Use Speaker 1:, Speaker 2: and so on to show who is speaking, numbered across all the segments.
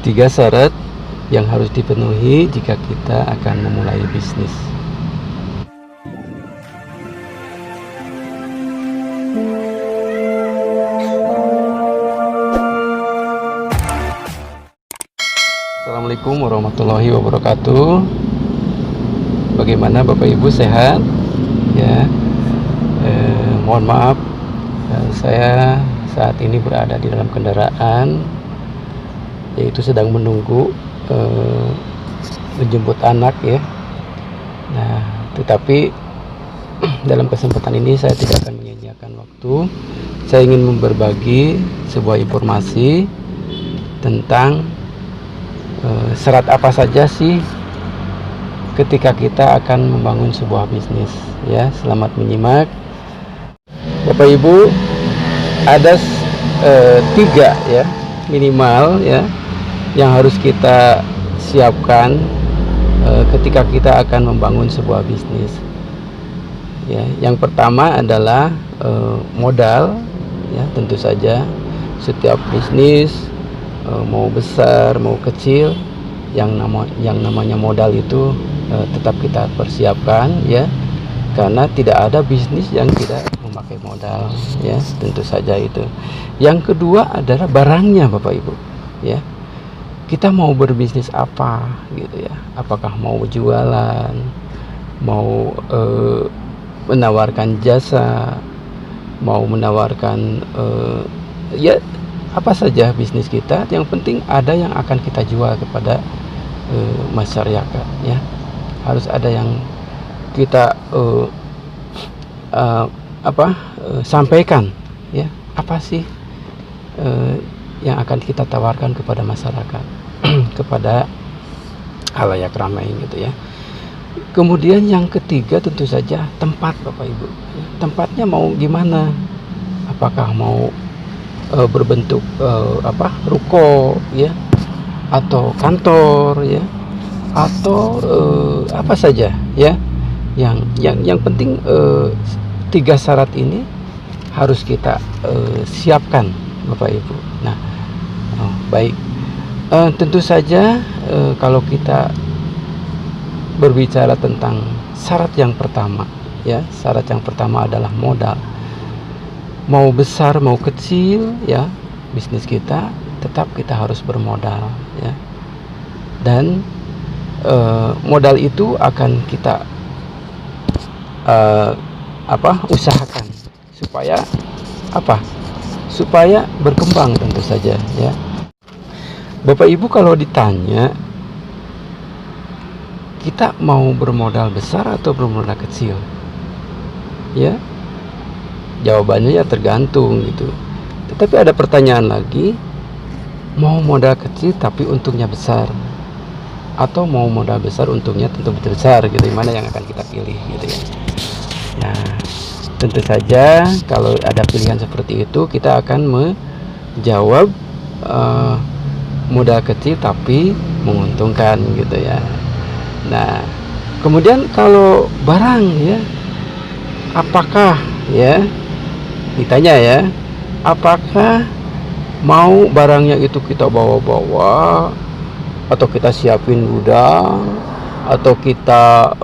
Speaker 1: Tiga syarat yang harus dipenuhi jika kita akan memulai bisnis. Assalamualaikum warahmatullahi wabarakatuh. Bagaimana Bapak Ibu, sehat? Ya, mohon maaf, saya saat ini berada di dalam kendaraan, yaitu sedang menunggu menjemput anak ya. Nah, tetapi dalam kesempatan ini saya tidak akan menyia-nyiakan waktu. Saya ingin berbagi sebuah informasi tentang syarat apa saja sih ketika kita akan membangun sebuah bisnis ya. Selamat menyimak Bapak Ibu. Ada tiga ya minimal ya yang harus kita siapkan ketika kita akan membangun sebuah bisnis ya. Yang pertama adalah modal ya. Tentu saja setiap bisnis mau besar mau kecil, yang namanya modal itu tetap kita persiapkan ya, karena tidak ada bisnis yang tidak memakai modal ya. Tentu saja itu. Yang kedua adalah barangnya Bapak Ibu ya. Kita mau berbisnis apa gitu ya, apakah mau jualan, mau menawarkan jasa, mau menawarkan ya apa saja bisnis kita, yang penting ada yang akan kita jual kepada masyarakat ya. Harus ada yang kita sampaikan ya. Apa sih yang akan kita tawarkan kepada masyarakat kepada khalayak ramai gitu ya. Kemudian yang ketiga tentu saja tempat Bapak Ibu. Tempatnya mau gimana? Apakah mau berbentuk ruko ya, atau kantor ya, atau apa saja ya. Yang penting tiga syarat ini harus kita siapkan Bapak Ibu. Nah, baik, tentu saja kalau kita berbicara tentang syarat yang pertama ya, syarat yang pertama adalah modal. Mau besar mau kecil ya, bisnis kita tetap kita harus bermodal ya. Dan modal itu akan kita usahakan supaya berkembang tentu saja ya. Bapak Ibu, kalau ditanya kita mau bermodal besar atau bermodal kecil ya, jawabannya ya tergantung gitu. Tetapi ada pertanyaan lagi, mau modal kecil tapi untungnya besar, atau mau modal besar untungnya tentu besar gitu, mana yang akan kita pilih gitu ya. Nah, tentu saja kalau ada pilihan seperti itu, kita akan menjawab modal kecil tapi menguntungkan gitu ya. Nah, kemudian kalau barang ya, apakah ya, ditanya ya, apakah mau barangnya itu kita bawa-bawa, atau kita siapin gudang, atau kita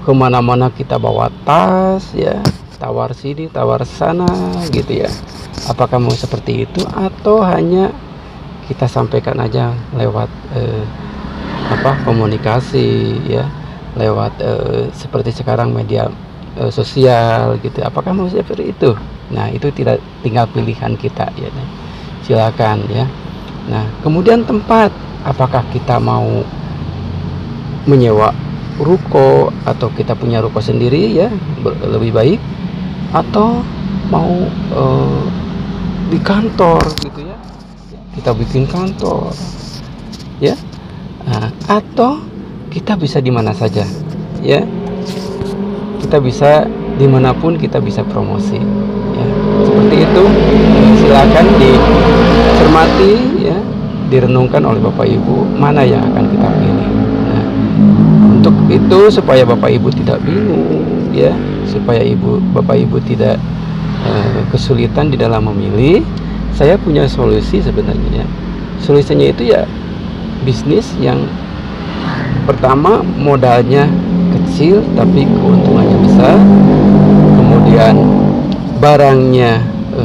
Speaker 1: kemana-mana kita bawa tas ya, tawar sini tawar sana gitu ya. Apakah mau seperti itu, atau hanya kita sampaikan aja lewat komunikasi ya, lewat seperti sekarang media sosial gitu. Apakah mau seperti itu? Nah, itu tidak, tinggal pilihan kita ya. Silakan ya. Nah, kemudian tempat, apakah kita mau menyewa ruko atau kita punya ruko sendiri ya, lebih baik, atau mau di kantor gitu ya, kita bikin kantor ya. Nah, atau kita bisa di mana saja ya, kita bisa dimanapun kita bisa promosi ya. Seperti itu, silakan dicermati ya, direnungkan oleh Bapak Ibu mana yang akan kita pilih. Nah, untuk itu supaya Bapak Ibu tidak bingung ya, supaya Bapak Ibu tidak kesulitan di dalam memilih, saya punya solusi sebenarnya. Solusinya itu ya bisnis yang pertama modalnya kecil tapi keuntungannya besar, kemudian barangnya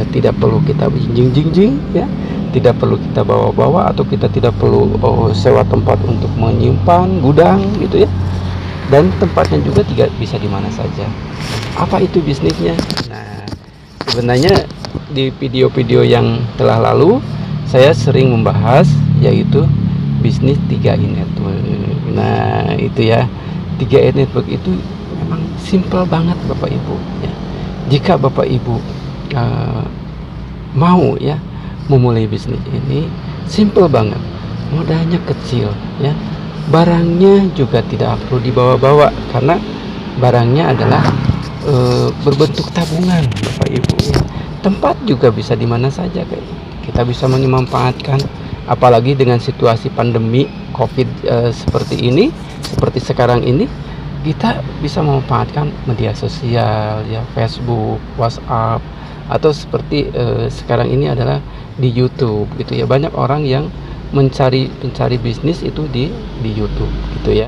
Speaker 1: tidak perlu kita jinjing ya, tidak perlu kita bawa-bawa, atau kita tidak perlu sewa tempat untuk menyimpan gudang gitu ya, dan tempatnya juga tidak bisa di mana saja. Apa itu bisnisnya? Nah, sebenarnya di video-video yang telah lalu saya sering membahas yaitu bisnis 3i Network. Nah, itu ya, 3i Network itu memang simple banget Bapak Ibu ya. Jika Bapak Ibu mau ya memulai bisnis ini, simple banget, modalnya kecil ya, barangnya juga tidak perlu dibawa-bawa karena barangnya adalah berbentuk tabungan Bapak Ibu ya. Tempat juga bisa di mana saja, kayak kita bisa memanfaatkan, apalagi dengan situasi pandemi COVID seperti ini, seperti sekarang ini, kita bisa memanfaatkan media sosial ya, Facebook, WhatsApp, atau seperti sekarang ini adalah di YouTube gitu ya. Banyak orang yang mencari bisnis itu di YouTube gitu ya.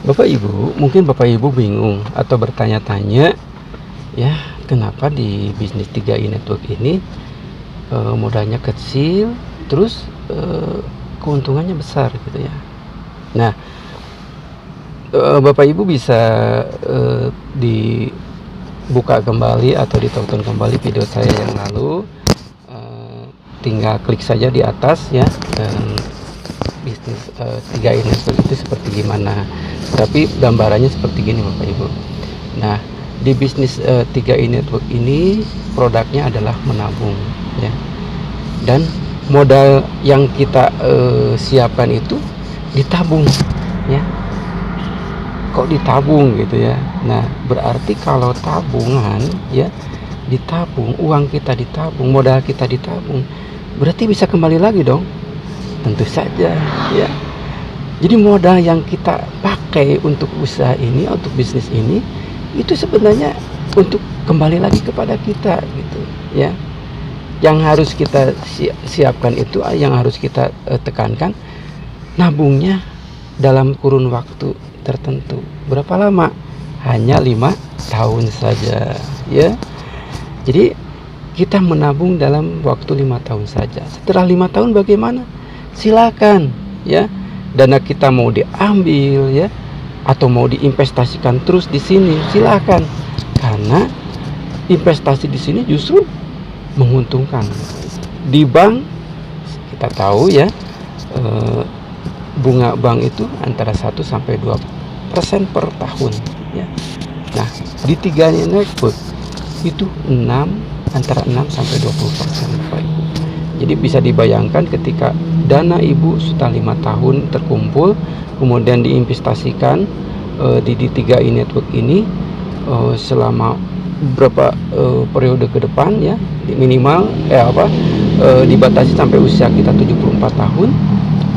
Speaker 1: Bapak Ibu, mungkin Bapak Ibu bingung atau bertanya-tanya ya, kenapa di bisnis 3i Network ini modalnya kecil terus keuntungannya besar gitu ya. Nah, Bapak Ibu bisa dibuka kembali atau ditonton kembali video saya yang lalu, tinggal klik saja di atas ya, bisnis 3i Network itu seperti gimana. Tapi gambarannya seperti gini Bapak Ibu. Nah, di bisnis 3i Network ini produknya adalah menabung ya, dan modal yang kita siapkan itu ditabung ya. Kok ditabung gitu ya? Nah, berarti kalau tabungan ya, ditabung, uang kita ditabung, modal kita ditabung, berarti bisa kembali lagi dong? Tentu saja ya. Jadi modal yang kita pakai untuk usaha ini, untuk bisnis ini, itu sebenarnya untuk kembali lagi kepada kita gitu ya. Yang harus kita siapkan itu, yang harus kita tekankan, nabungnya dalam kurun waktu tertentu. Berapa lama? Hanya 5 tahun saja ya. Jadi kita menabung dalam waktu 5 tahun saja. Setelah 5 tahun bagaimana? Silakan ya, dana kita mau diambil ya, atau mau diinvestasikan terus di sini, silakan. Karena investasi di sini justru menguntungkan. Di bank kita tahu ya, bunga bank itu antara 1 sampai 2% per tahun ya. Nah, di 3i Network itu antara 6 sampai 20% Bapak Ibu. Jadi bisa dibayangkan ketika dana Ibu sudah 5 tahun terkumpul, kemudian diinvestasikan di 3i Network ini selama beberapa periode ke depan ya, minimal dibatasi sampai usia kita 74 tahun.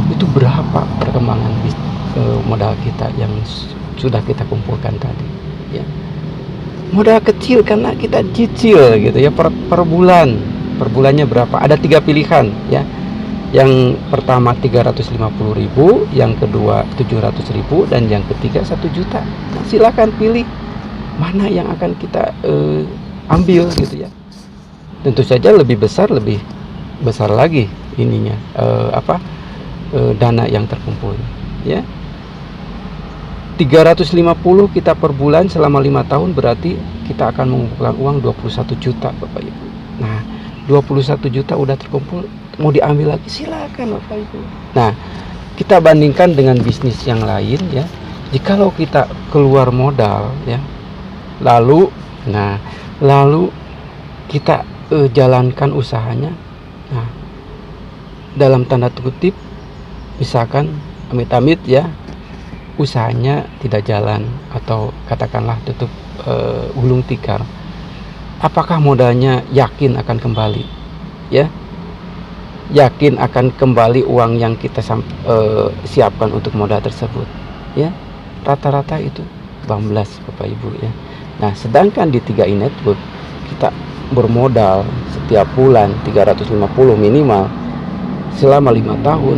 Speaker 1: Itu berapa perkembangan modal kita yang sudah kita kumpulkan tadi ya. Modal kecil karena kita cicil gitu ya, per bulan. Per bulannya berapa? Ada 3 pilihan ya. Yang pertama 350.000, yang kedua 700.000, dan yang ketiga 1 juta. Nah, silakan pilih mana yang akan kita ambil gitu ya. Tentu saja lebih besar lagi ininya dana yang terkumpul ya. 350 kita per bulan selama 5 tahun, berarti kita akan mengumpulkan uang 21 juta Bapak Ibu. Nah, 21 juta udah terkumpul, mau diambil lagi silakan Bapak Ibu. Nah, kita bandingkan dengan bisnis yang lain ya. Jikalau kita keluar modal ya, lalu kita jalankan usahanya, nah, dalam tanda kutip, misalkan amit-amit ya, usahanya tidak jalan atau katakanlah tutup gulung tikar, apakah modalnya yakin akan kembali ya? Yakin akan kembali uang yang kita siapkan untuk modal tersebut ya? Rata-rata itu bablas Bapak Ibu ya. Nah, sedangkan di 3i Network kita bermodal setiap bulan 350 minimal, selama 5 tahun,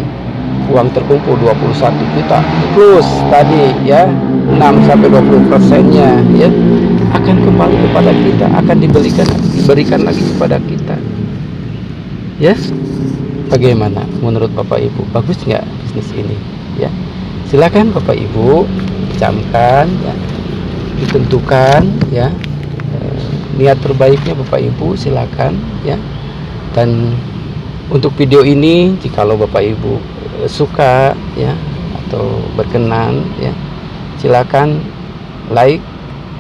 Speaker 1: uang terkumpul 21 juta plus tadi ya 6-20%-nya ya akan kembali kepada kita, akan diberikan lagi kepada kita. Ya, bagaimana menurut Bapak Ibu? Bagus nggak bisnis ini? Ya, silakan Bapak Ibu camkan, ya, ditentukan ya niat terbaiknya Bapak Ibu, silakan ya. Dan untuk video ini, jikalau Bapak Ibu suka ya atau berkenan ya, silakan like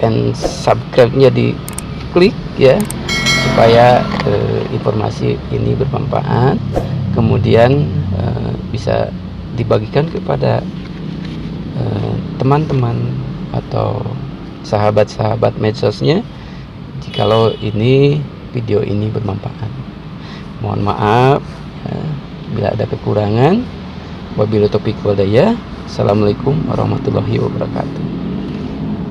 Speaker 1: and subscribe-nya diklik ya, supaya informasi ini bermanfaat, kemudian bisa dibagikan kepada teman-teman atau sahabat-sahabat medsosnya jikalau video ini bermanfaat. Mohon maaf bila ada kekurangan. Wabillahi taufiq wal hidayah. Assalamualaikum warahmatullahi wabarakatuh.